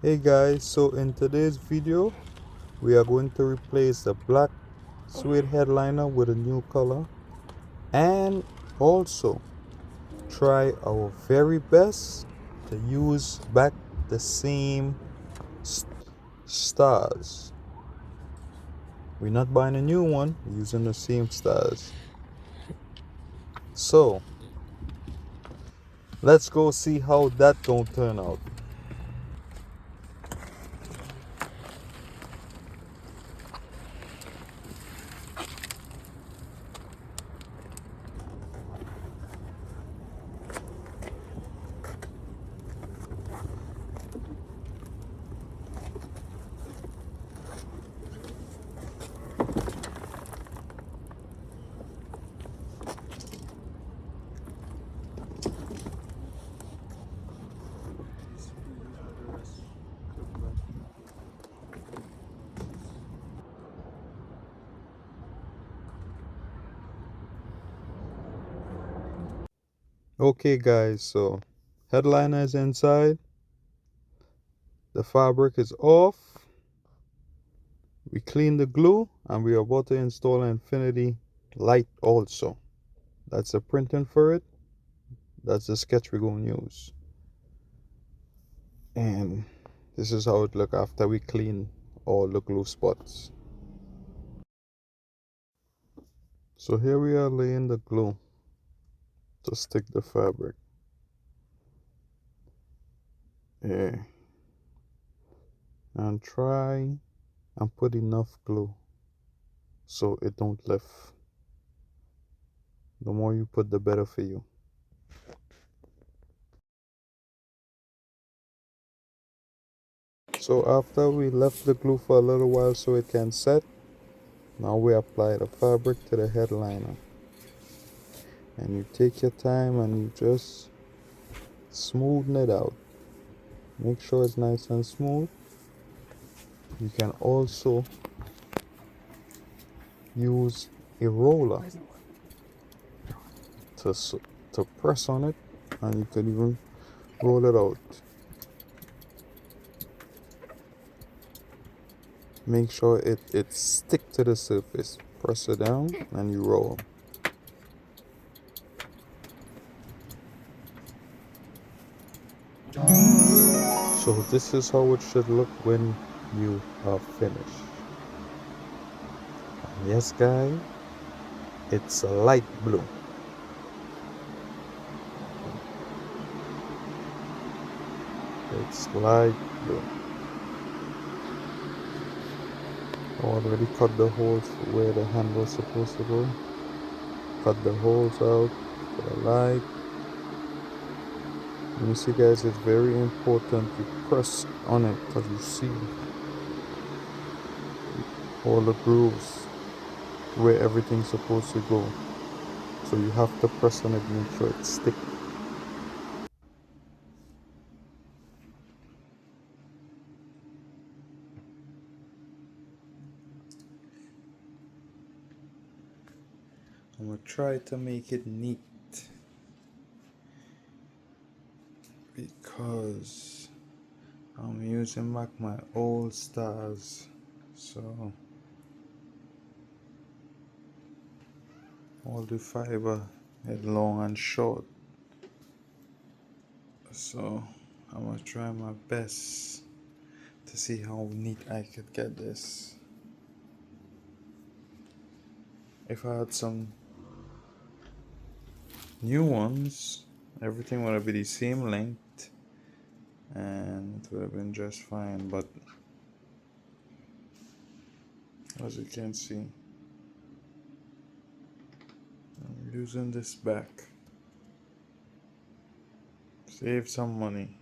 Hey guys, so in today's video we are going to replace the black suede headliner with a new color and also try our very best to use back the same stars. We're not buying a new one, we're using the same stars. So let's go see how that gonna turn out. Okay guys, so headliner is inside, the fabric is off. We clean the glue and we are about to install an infinity light also. That's the printing for it. That's the sketch we're going to use. And this is how it look after we clean all the glue spots. So here we are laying the glue to stick the fabric. Yeah. And try and put enough glue so it don't lift. The more you put, the better for you. So after we left the glue for a little while so it can set, now we apply the fabric to the headliner. And you take your time and you just smoothen it out. Make sure it's nice and smooth. You can also use a roller to, to press on it, and you can even roll it out. Make sure it stick to the surface. Press it down and you roll. So this is how it should look when you are finished. And yes guys, it's a light blue. It's light blue. I already cut the holes where the handle is supposed to go. Cut the holes out for the light. And you see guys, it's very important you press on it because you see all the grooves where everything's supposed to go. So you have to press on it, make sure it sticks. I'm gonna try to make it neat because I'm using back my old stars. So all the fiber is long and short. So I'm gonna try my best to see how neat I could get this. If I had some new ones, everything would have been the same length and it would have been just fine, but as you can see, I'm using this back. Save some money.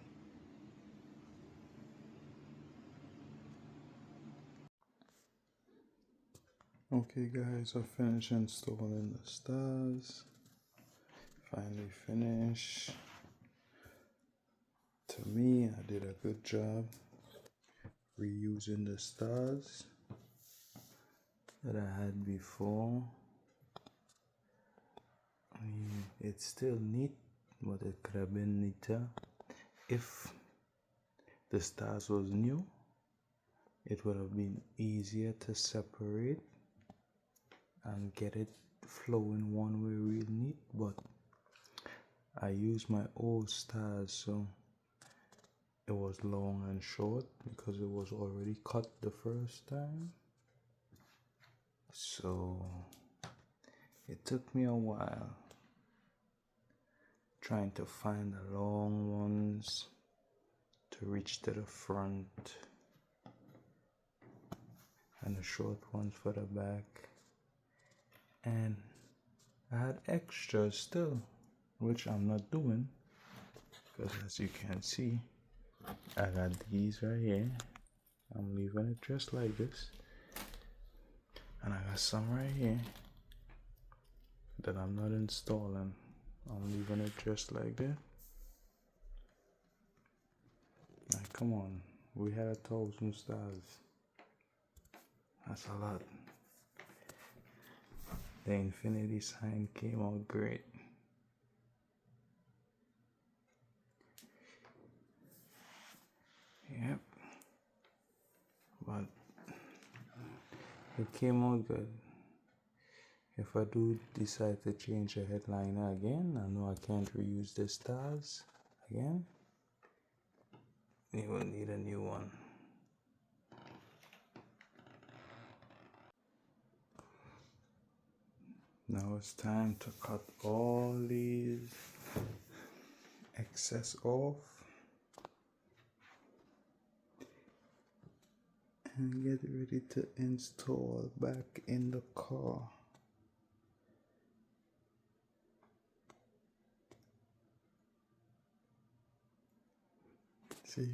Okay guys, I finished installing the stars. Finally finished. To me, I did a good job reusing the stars that I had before. It's still neat, but it could have been neater if the stars was new, it would have been easier to separate and get it flowing one way real neat, but I used my old stars, so it was long and short because it was already cut the first time. So it took me a while trying to find the long ones to reach to the front and the short ones for the back, and I had extras still, which I'm not doing because as you can see I got these right here. I'm leaving it just like this, and I got some right here that I'm not installing. I'm leaving it just like that. Like, come on, we had 1,000 stars. That's a lot. The infinity sign came out great. Yep. But it came out good. If I do decide to change the headliner again, I know I can't reuse the stars again. You will need a new one. Now it's time to cut all these excess off and get ready to install back in the car. See,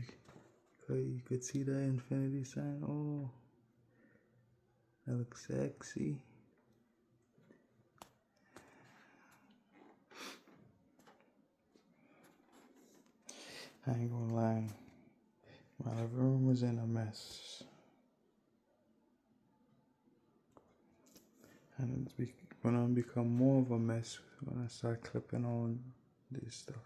you could see the infinity sign. Oh, that looks sexy. I ain't gonna lie, my living room was in a mess, and it's gonna become more of a mess when I start clipping on this stuff.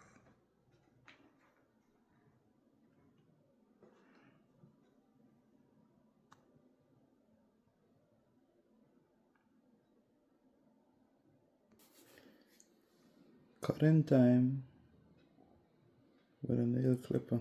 Cutting time with a nail clipper.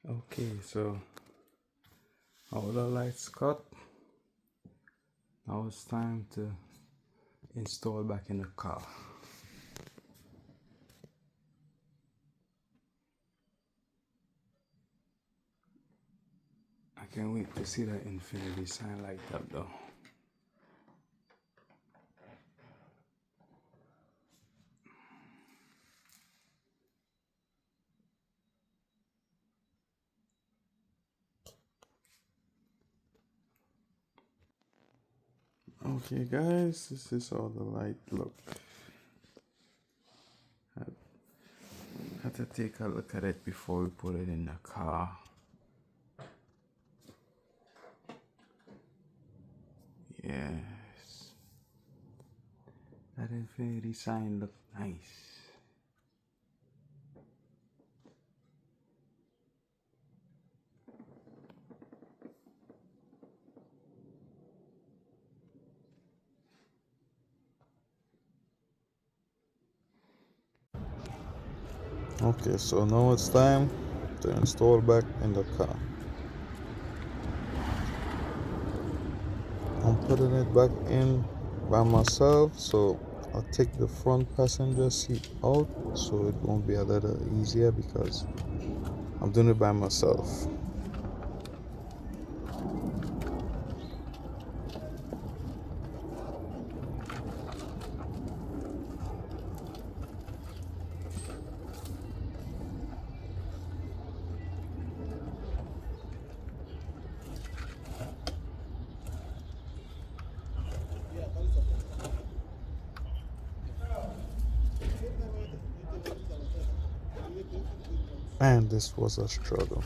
Okay, so all the lights cut. Now it's time to install back in the car. I can't wait to see that infinity sign like that though. Okay, guys, this is how the light look. Had to take a look at it before we put it in the car. Yes, that infinity sign look nice. Okay, so now it's time to install back in the car. I'm putting it back in by myself, so I'll take the front passenger seat out so it won't be a little easier because I'm doing it by myself. And this was a struggle.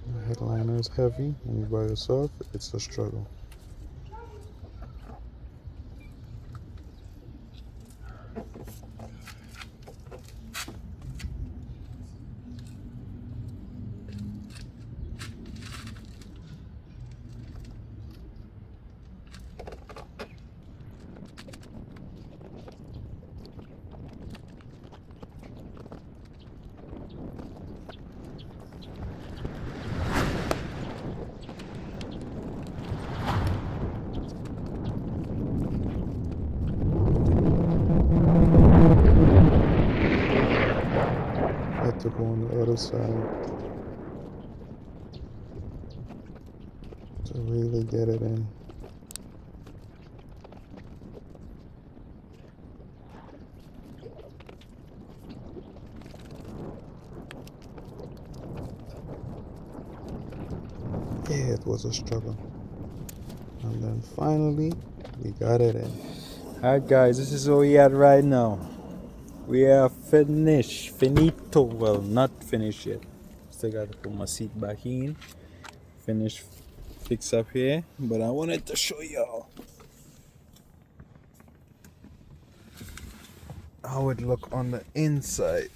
The headliner is heavy, and you by yourself, it's a struggle. I had to go on the other side to really get it in. Yeah, it was a struggle. And then finally, we got it in. Alright guys, this is where we at right now. We are finished. Finito. Well, not finished yet. Still got to put my seat back in. Finish fix up here. But I wanted to show y'all how it look on the inside.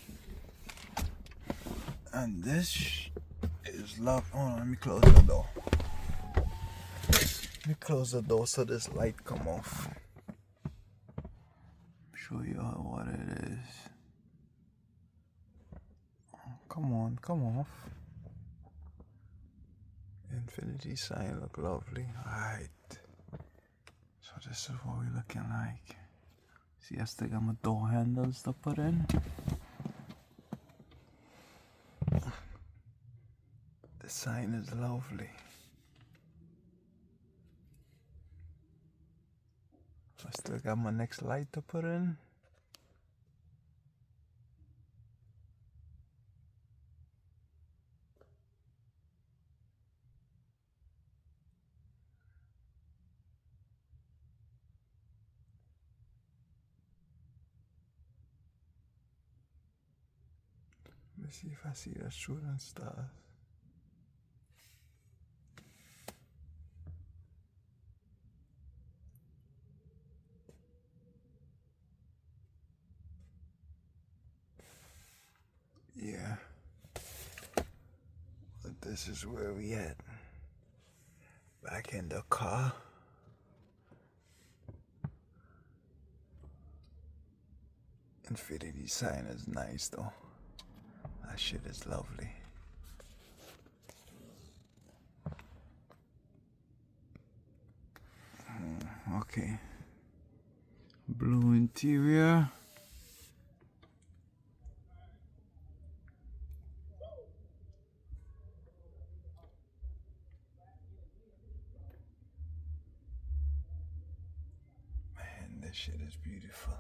And this is locked. Oh, let me close the door. Let me close the door so this light come off. Show y'all what it is. Come on, come off. Infinity sign look lovely. Alright. So this is what we're looking like. See, I still got my door handles to put in. The sign is lovely. I still got my next light to put in. Let me see if I see the shooting stars. Yeah. But this is where we at. Back in the car. Infinity sign is nice though. That shit is lovely. Okay. Blue interior. Man, this shit is beautiful.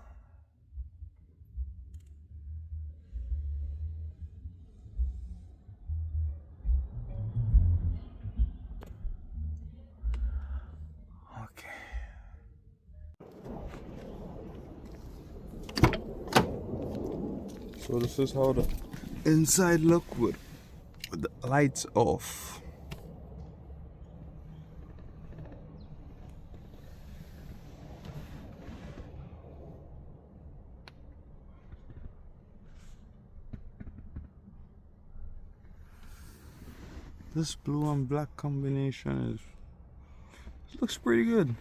So this is how the inside look with the lights off. This blue and black combination looks pretty good.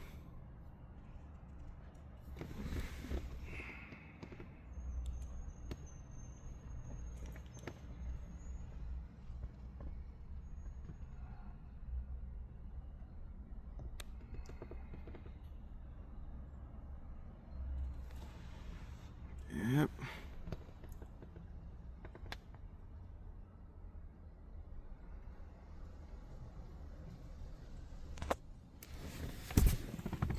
Yep.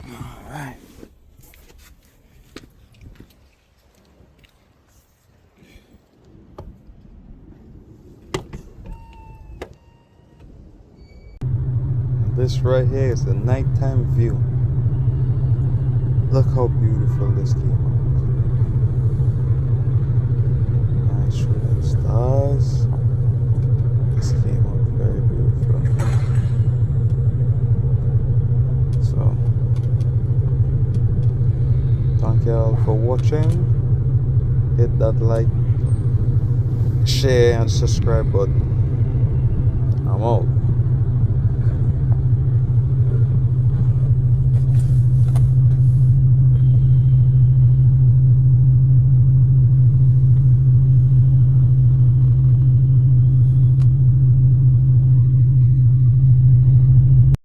All right. This right here is the nighttime view. Look how beautiful this came out. Nice shooting stars. This came out very beautiful. So, thank you all for watching. Hit that like, share, and subscribe button. I'm out.